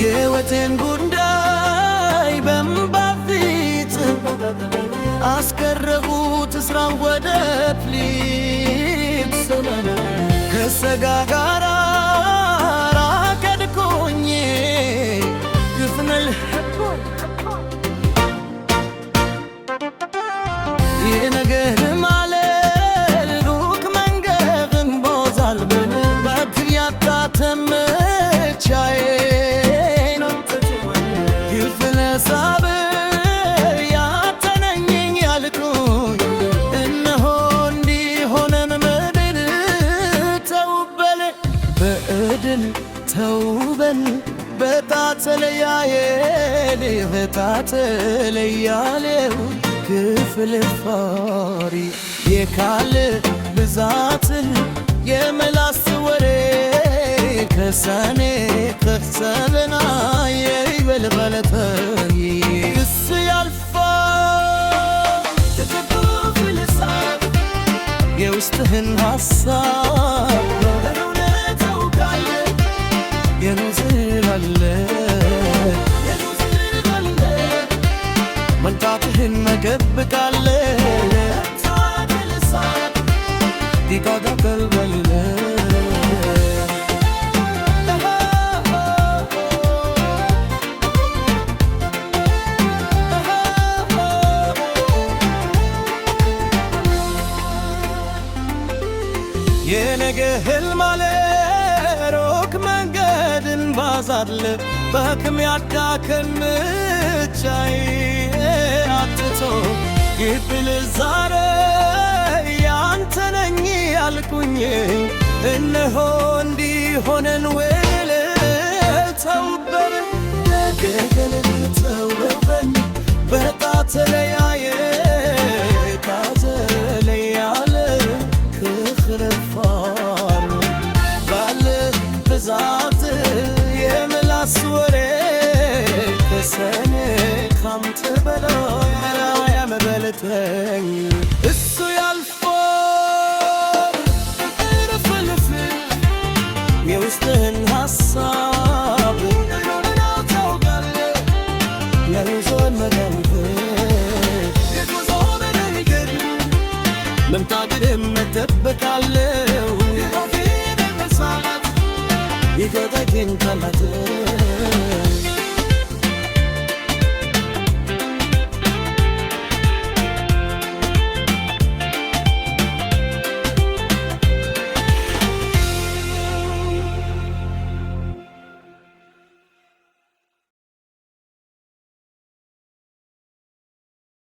የወቴን ጉዳይ በእንባ ፊት አስቀረቡት እስራን ወደ ፊት ከሰጋ ጋራ ራቀድኩኝ ግፍነል የነገር ማለት ሩቅ መንገድን ቦዛል በትያታ ተመቻዬ ግፍለሳብ ያተነኝኝ ያልኩኝ እነሆ እንዲሆነን ምድር ተውበል በእድል ተውበን በታተለያየን በታተለያሌው ክፍል ፋሪ የካል ብዛትን የመላስ ወሬ ከሰኔ ከሰልና የይበልበለተይ ክስ ያልፋል ተከፍል ሳብ የውስጥህን ሐሳብ በእውነታው ካለ የኑዝላለ መንታትህን መገብቃለ ታድልሳት ዲቃዳ ቀልበለ የነገ ህልም አለ ሩቅ መንገድን ባዛለ በክም ያዳከን ምቻይ አትቶ ግብል ዛሬ ያንተ ነኝ ያልኩኝ እነሆ እንዲሆነን ውል ተውበን ገገልን ተውበን በታተለያየ ታተለያለ ክኽረፋር ባለ ብዛት የምላስ ወሬ ከሰኔ ካምተ በላይ ያመበለተኝ